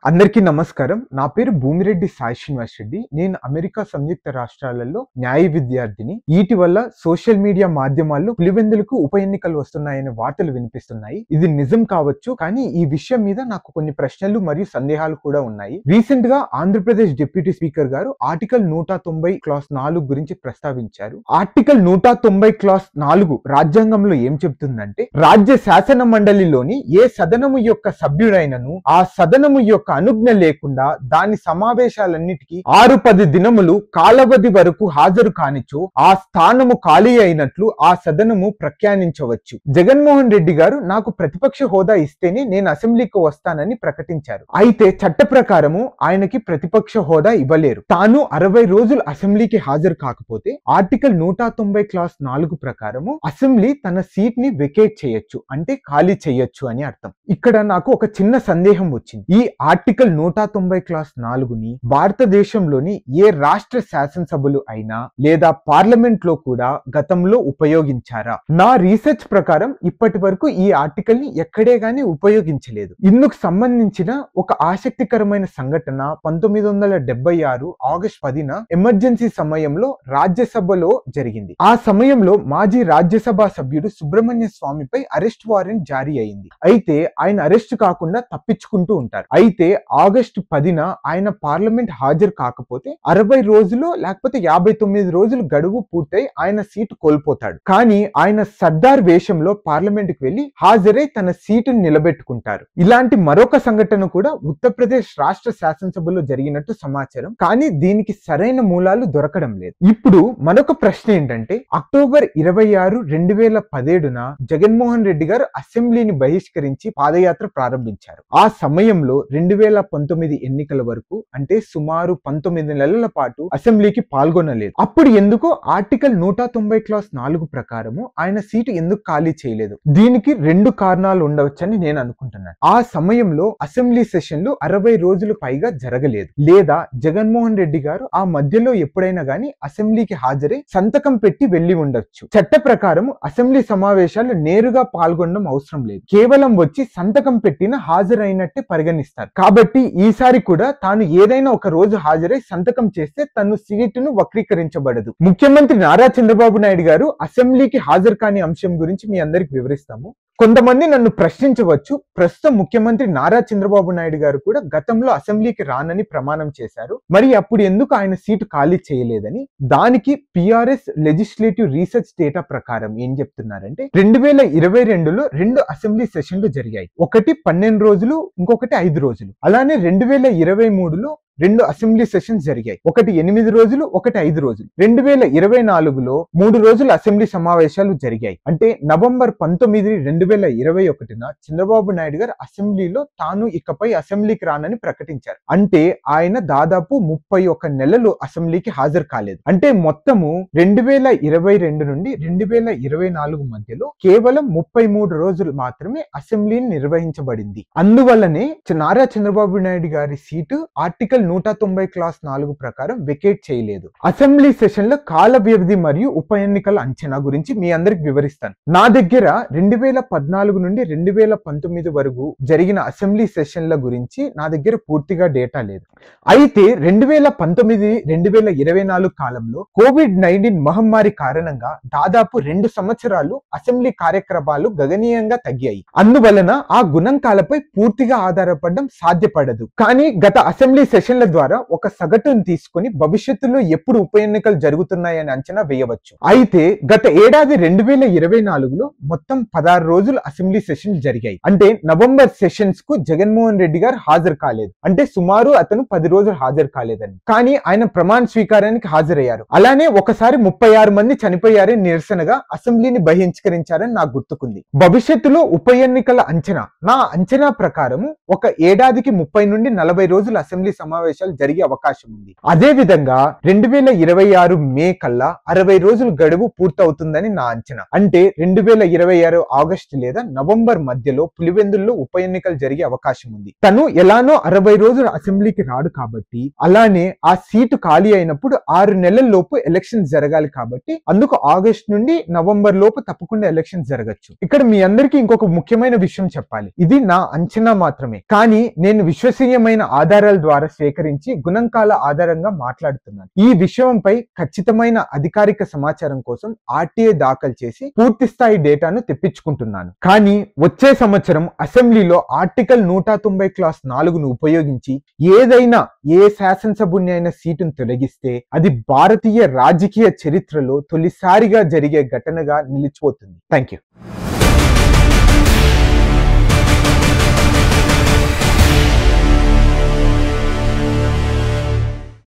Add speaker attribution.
Speaker 1: అందరికీ నమస్కారం. నా పేరు భూమిరెడ్డి సాయి శ్రీనివాస్ రెడ్డి. నేను అమెరికా సంయుక్త రాష్ట్రాలలో న్యాయ విద్యార్థిని. ఇటీవల సోషల్ మీడియా మాధ్యమాల్లో పులివెందులకు ఉప ఎన్నికలు వస్తున్నాయనే వార్తలు వినిపిస్తున్నాయి. ఇది నిజం కావచ్చు, కానీ ఈ విషయం మీద నాకు కొన్ని ప్రశ్నలు మరియు సందేహాలు కూడా ఉన్నాయి. రీసెంట్ గా ఆంధ్రప్రదేశ్ డిప్యూటీ స్పీకర్ గారు ఆర్టికల్ 190 క్లాస్ 4 గురించి ప్రస్తావించారు. ఆర్టికల్ 190 క్లాస్ 4 రాజ్యాంగంలో ఏం చెబుతుందంటే, రాజ్య శాసన మండలిలోని ఏ సదనము యొక్క సభ్యుడైనను ఆ సదనము యొక్క అనుజ్ఞ లేకుండా దాని సమావేశాలన్నిటికీ 6-10 దినములు కాలవధి వరకు హాజరు కానిచో ఆ స్థానము ఖాళీ అయినట్లు ఆ సదనము ప్రఖ్యానించవచ్చు. జగన్మోహన్ రెడ్డి గారు నాకు ప్రతిపక్ష హోదా ఇస్తేనే నేను అసెంబ్లీకి వస్తానని ప్రకటించారు. అయితే చట్ట ప్రకారము ఆయనకి ప్రతిపక్ష హోదా ఇవ్వలేరు. తాను 60 రోజులు అసెంబ్లీకి హాజరు కాకపోతే ఆర్టికల్ 190 క్లాస్ 4 ప్రకారము అసెంబ్లీ తన సీట్ ని వెకేట్ చేయొచ్చు, అంటే ఖాళీ చేయొచ్చు అని అర్థం. ఇక్కడ నాకు ఒక చిన్న సందేహం వచ్చింది. ఈ ఆర్టికల్ 190 క్లాస్ 4ని భారతదేశంలోని ఏ రాష్ట్ర శాసనసభలు అయినా లేదా పార్లమెంట్ లో కూడా గతంలో ఉపయోగించారా? నా రీసెర్చ్ ప్రకారం ఇప్పటి వరకు ఈ ఆర్టికల్ ని ఎక్కడే గానీ ఉపయోగించలేదు. ఇందుకు సంబంధించిన ఒక ఆసక్తికరమైన సంఘటన 1976 ఆగస్టు 10న ఎమర్జెన్సీ సమయంలో రాజ్యసభలో జరిగింది. ఆ సమయంలో మాజీ రాజ్యసభ సభ్యుడు సుబ్రహ్మణ్య స్వామిపై అరెస్ట్ వారెంట్ జారీ అయింది. అయితే ఆయన అరెస్ట్ కాకుండా తప్పించుకుంటూ ఉంటారు. అయితే ఆగస్టు 10న ఆయన పార్లమెంట్ హాజరు కాకపోతే 60 రోజులు లేకపోతే 59 రోజులు గడువు పూర్తయి ఆయన సీటు కోల్పోతాడు. కానీ ఆయన సర్దార్ వేషంలో పార్లమెంట్ కి వెళ్లి హాజరై తన సీటును నిలబెట్టుకుంటారు. ఇలాంటి మరొక సంఘటన కూడా ఉత్తరప్రదేశ్ రాష్ట్ర శాసనసభలో జరిగినట్టు సమాచారం. కానీ దీనికి సరైన మూలాలు దొరకడం లేదు. ఇప్పుడు మరొక ప్రశ్న ఏంటంటే, అక్టోబర్ 26, 2017న జగన్మోహన్ రెడ్డి గారు అసెంబ్లీని బహిష్కరించి పాదయాత్ర ప్రారంభించారు. ఆ సమయంలో 2019 ఎన్నికల వరకు, అంటే సుమారు 19 నెలల పాటు అసెంబ్లీకి పాల్గొనలేదు. అప్పుడు ఎందుకో ఆర్టికల్ 190 క్లాస్ 4 ప్రకారము ఆయన సీటు ఎందుకు ఖాళీ చేయలేదు? దీనికి 2 కారణాలు ఉండవచ్చని నేను అనుకుంటున్నాను. ఆ సమయంలో అసెంబ్లీ సెషన్లు 60 రోజులు పైగా జరగలేదు, లేదా జగన్మోహన్ రెడ్డి గారు ఆ మధ్యలో ఎప్పుడైనా గానీ అసెంబ్లీకి హాజరై సంతకం పెట్టి వెళ్లి ఉండొచ్చు. చట్ట ప్రకారం అసెంబ్లీ సమావేశాలు నేరుగా పాల్గొనడం అవసరం లేదు, కేవలం వచ్చి సంతకం పెట్టిన హాజరైనట్టే పరిగణిస్తారు. కాబట్టి ఈసారి కూడా తాను ఏదైనా ఒక రోజు హాజరై సంతకం చేస్తే తను సీటును వక్రీకరించబడదు. ముఖ్యమంత్రి నారా చంద్రబాబు నాయుడు గారు అసెంబ్లీకి హాజరు కాని అంశం గురించి మీ అందరికి వివరిస్తాము. కొంతమంది నన్ను ప్రశ్నించవచ్చు, ప్రస్తుతం ముఖ్యమంత్రి నారా చంద్రబాబు నాయుడు గారు కూడా గతంలో అసెంబ్లీకి రానని ప్రమాణం చేశారు, మరి అప్పుడు ఎందుకు ఆయన సీటు ఖాళీ చేయలేదని. దానికి పిఆర్ఎస్ లెజిస్లేటివ్ రీసెర్చ్ డేటా ప్రకారం ఏం చెప్తున్నారంటే, 2022లో 2 అసెంబ్లీ సెషన్లు జరిగాయి. ఒకటి 12 రోజులు, ఇంకొకటి 5 రోజులు. అలానే 2023లో 2 అసెంబ్లీ సెషన్స్ జరిగాయి. ఒకటి 8 రోజులు, ఒకటి 5 రోజులు. 2024లో 3 రోజుల అసెంబ్లీ సమావేశాలు జరిగాయి. అంటే నవంబర్ 19, 2021న చంద్రబాబు నాయుడు గారు అసెంబ్లీలో తాను ఇకపై అసెంబ్లీకి రానని ప్రకటించారు. అంటే ఆయన దాదాపు 31 నెలలు అసెంబ్లీకి హాజరు కాలేదు. అంటే మొత్తము 2022 నుండి 2024 మధ్యలో కేవలం 33 రోజులు మాత్రమే అసెంబ్లీని నిర్వహించబడింది. అందువల్లనే నారా చంద్రబాబు నాయుడు గారి సీటు ఆర్టికల్ 190 క్లాస్ 4 ప్రకారం వెకేట్ చేయలేదు. అసెంబ్లీ సెషన్ల కాల వ్యవధి మరియు ఉప ఎన్నికల అంచనా గురించి మీ అందరికి వివరిస్తాను. నా దగ్గర 2014 నుండి 2019 వరకు జరిగిన అసెంబ్లీ సెషన్ల గురించి నా దగ్గర పూర్తిగా డేటా లేదు. అయితే 2019, 2024 కాలంలో కోవిడ్-19 మహమ్మారి కారణంగా దాదాపు 2 సంవత్సరాలు అసెంబ్లీ కార్యక్రమాలు గణనీయంగా తగ్గాయి. అందువలన ఆ గణాంకాలపై పూర్తిగా ఆధారపడడం సాధ్యపడదు. కానీ గత అసెంబ్లీ సెషన్ల ద్వారా ఒక సగటును తీసుకుని భవిష్యత్తులో ఎప్పుడు ఉప ఎన్నికలు జరుగుతున్నాయని అంచనా వేయవచ్చు. అయితే గత ఏడాది 2024లో మొత్తం 16 రోజులు అసెంబ్లీ సెషన్స్ జరిగాయి. అంటే నవంబర్ సెషన్స్ కు జగన్మోహన్ రెడ్డి గారు హాజరు కాలేదు, అంటే సుమారు అతను 10 రోజులు హాజరు కాలేదని. కానీ ఆయన ప్రమాణ స్వీకారానికి హాజరయ్యారు. అలానే ఒకసారి 36 మంది చనిపోయారని నిరసనగా అసెంబ్లీని బహిష్కరించారని నాకు గుర్తుకుంది. భవిష్యత్తులో ఉప ఎన్నికల అంచనా, నా అంచనా ప్రకారం ఒక ఏడాదికి 30 నుండి 40 రోజులు అసెంబ్లీ సమావేశం సమావేశాలు జరిగే అవకాశం ఉంది. అదే విధంగా 2026 మే కల్లా 60 రోజులు గడువు పూర్తవుతుందని నా అంచనా. అంటే 2026 ఆగస్టు లేదా నవంబర్ మధ్యలో పులివెందుల్లో ఉప ఎన్నికలు జరిగే అవకాశం ఉంది. తను ఎలానో 60 రోజులు అసెంబ్లీకి రాడు కాబట్టి, అలానే ఆ సీటు ఖాళీ అయినప్పుడు 6 నెలల లోపు ఎలక్షన్ జరగాలి కాబట్టి, అందుకు ఆగస్ట్ నుండి నవంబర్ లోపు తప్పకుండా ఎలక్షన్ జరగచ్చు. ఇక్కడ మీ అందరికీ ఇంకొక ముఖ్యమైన విషయం చెప్పాలి. ఇది నా అంచనా మాత్రమే, కానీ నేను విశ్వసనీయమైన ఆధారాల ద్వారా సేకరించి గుణాంకాల ఆధారంగా మాట్లాడుతున్నాను. ఈ విషయంపై ఖచ్చితమైన అధికారిక సమాచారం కోసం ఆర్టీఐ దాఖలు చేసి పూర్తి స్థాయి డేటాను తెప్పించుకుంటున్నాను. కానీ వచ్చే సంవత్సరం అసెంబ్లీలో ఆర్టికల్ 190 క్లాస్ 4ను ఉపయోగించి ఏదైనా ఏ శాసనసభ్యుని అయిన సీటును తొలగిస్తే అది భారతీయ రాజకీయ చరిత్రలో తొలిసారిగా జరిగే ఘటనగా నిలిచిపోతుంది. Thank you.